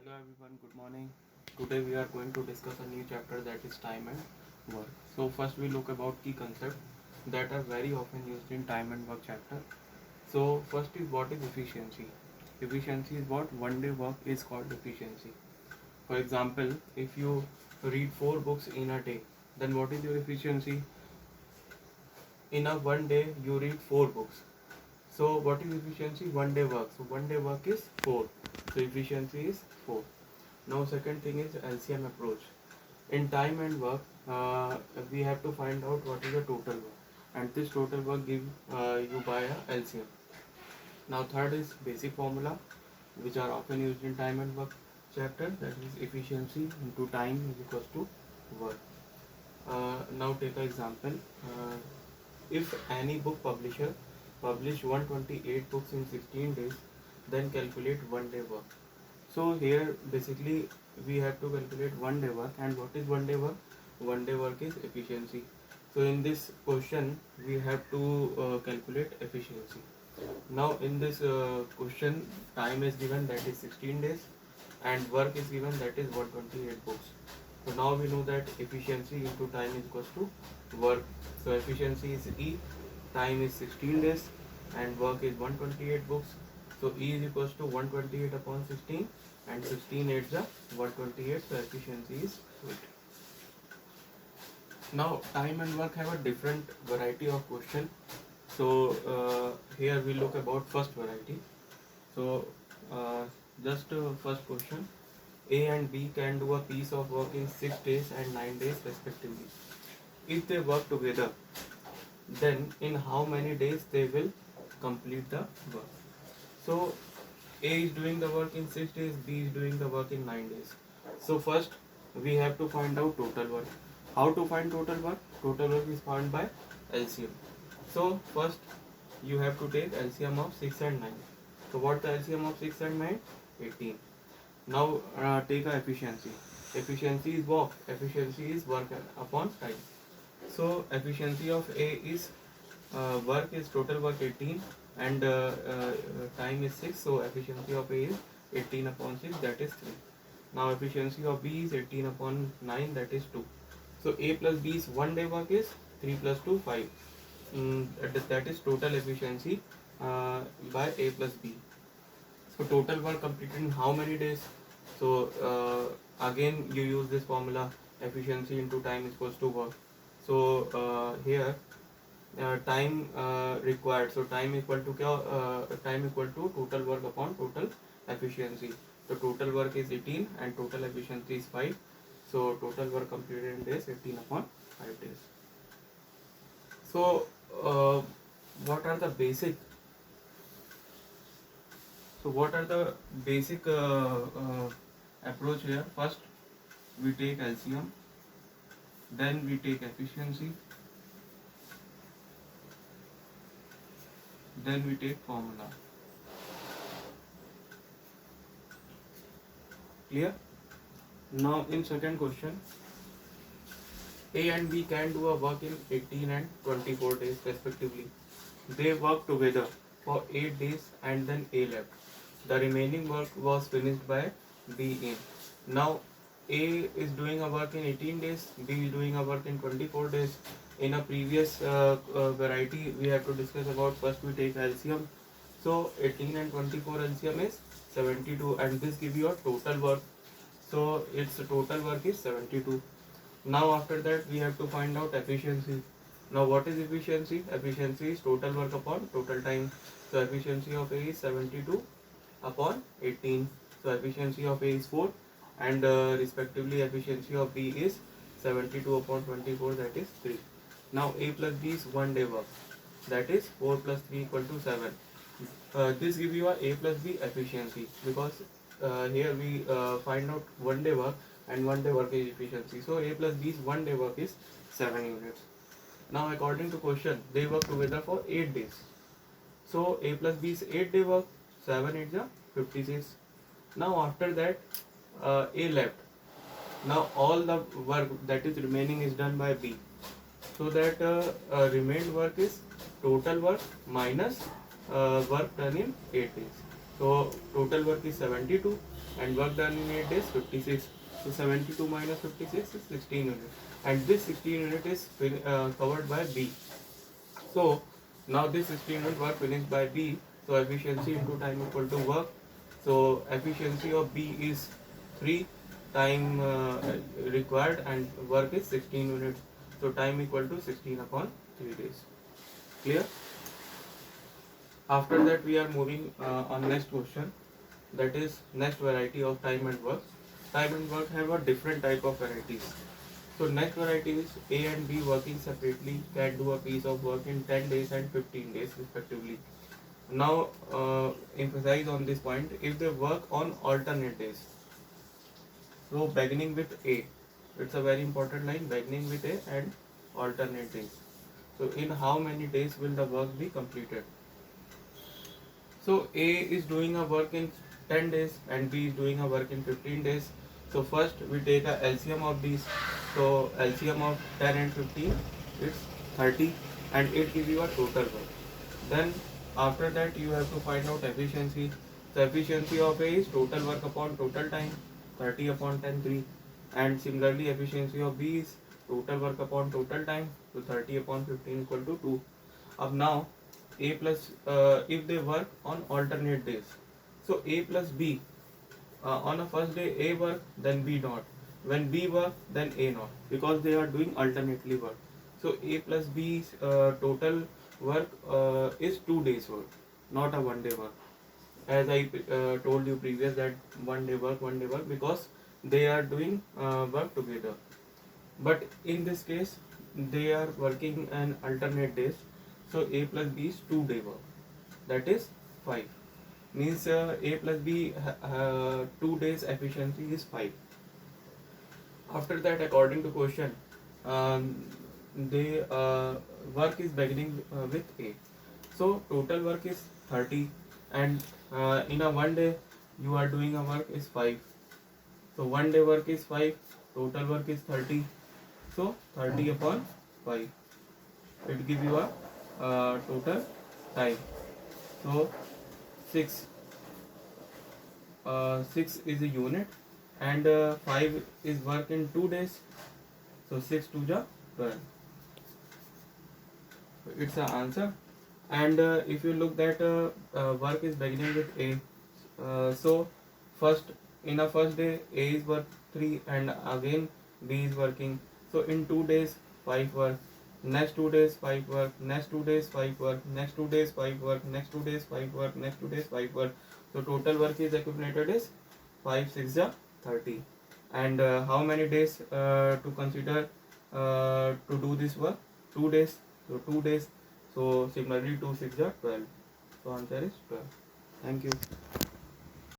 Hello everyone, good morning. Today we are going to discuss a new chapter that is time and work. So first we look about key concepts that are very often used in time and work chapter. So first is what is efficiency. Efficiency is what one day work is called efficiency. For example, if you read 4 books in a day, then what is your efficiency? In a one day you read 4 books. So what is efficiency? One day work. So one day work is 4. So efficiency is 4. Now second thing is LCM approach. In time and work, we have to find out what is the total work, and this total work give you by a LCM. Now third is basic formula, which are often used in time and work chapter. That is efficiency into time is equals to work. Now take an example. If any book publisher publish 128 books in 16 days, then calculate one day work. So here basically we have to calculate one day work, and what is one day work? One day work is efficiency. So in this question we have to calculate efficiency. Now in this question, time is given, that is 16 days, and work is given, that is 128 books. So now we know that efficiency into time is equals to work. So efficiency is E, time is 16 days, and work is 128 books. So E is equals to 128 upon 16, and 16 8s are 128. So efficiency is 8. Now time and work have a different variety of question. So here we look about first variety. So just first question. A and B can do a piece of work in 6 days and 9 days respectively. If they work together, then in how many days they will complete the work? So A is doing the work in 6 days, B is doing the work in 9 days. So first we have to find out total work. How to find total work? Total work is found by LCM. So first you have to take LCM of 6 and 9. So what the LCM of 6 and 9? 18. Now take a efficiency. Efficiency is what? Efficiency is work upon time. So efficiency of A is work is total work 18, and time is 6. So efficiency of A is 18 upon 6, that is 3. Now efficiency of B is 18 upon 9, that is 2. So A plus B's one day work is 3 plus 2 5. That is total efficiency by A plus B. So total work completed in how many days? So again you use this formula, efficiency into time is equals to work. So here time required. So time equal to time equal to total work upon total efficiency. So total work is 18 and total efficiency is 5. So total work completed in days 18 upon 5 days. So what are the basic? So what are the basic approach here? First we take LCM, then we take efficiency, then we take formula. Clear? Now in second question, A and B can do a work in 18 and 24 days respectively. They work together for 8 days and then A left. The remaining work was finished by B in. Now A is doing a work in 18 days, B is doing a work in 24 days. In a previous variety we have to discuss about, first we take LCM. So 18 and 24 LCM is 72, and this gives you a total work. So its total work is 72. Now after that we have to find out efficiency. Now what is efficiency? Efficiency is total work upon total time. So efficiency of A is 72 upon 18. So efficiency of A is 4, and respectively efficiency of B is 72 upon 24, that is 3. Now A plus B is one day work, that is 4 plus 3 equal to 7. This gives you a plus B efficiency, because here we find out one day work, and one day work is efficiency. So A plus B's one day work is 7 units. Now according to question, they work together for 8 days. So A plus B's 8 day work, 7 8 is 56. Now after that A left. Now all the work that is remaining is done by B. So that remained work is total work minus work done in 8 days. So total work is 72 and work done in 8 days 56. So 72 minus 56 is 16 unit, and this 16 unit is covered by B. So now this 16 unit work finished by B. So efficiency into time equal to work. So efficiency of B is 3, time required, and work is 16 units. So time equal to 16 upon 3 days. Clear? After that we are moving on next question, that is next variety of time and work. Time and work have a different type of varieties. So next variety is A and B working separately can do a piece of work in 10 days and 15 days respectively. Now emphasize on this point, if they work on alternate days. So beginning with A, it's a very important line, beginning with A and alternate days. So in how many days will the work be completed? So A is doing a work in 10 days and B is doing a work in 15 days. So first we take a LCM of these. So LCM of 10 and 15, it's 30, and it gives you a total work. Then after that you have to find out efficiency. The efficiency of A is total work upon total time, 30 upon 10, 3. And similarly efficiency of B is total work upon total time, so 30 upon 15 equal to 2. Up now A plus, if they work on alternate days, so A plus B, on a first day A work, then B not. When B work, then A not, because they are doing alternately work. So A plus B's total work is 2 days work, not a 1 day work. As I told you previous, that 1 day work, because they are doing work together. But in this case they are working an alternate days, so A plus B is 2 day work, that is 5. Means A plus B 2 days efficiency is 5. After that, according to question, the work is beginning with A. So total work is 30, and in a 1 day you are doing a work is 5. So 1 day work is 5, total work is 30. So 30 upon 5, it gives you a total time. So 6 6 is a unit, and 5 is work in 2 days. So 6 to the 12. It's the answer. And if you look that work is beginning with A, so first, in a first day A is work 3, and again B is working. So in 2 days 5 work, next 2 days 5 work, next 2 days 5 work, next 2 days 5 work, next 2 days 5 work, next 2 days 5 work. So total work is accumulated is 5 6 ja 30. And how many days to consider to do this work? 2 days. So 2 days. So similarly 2 6 ja 12. So answer is 12. Thank you.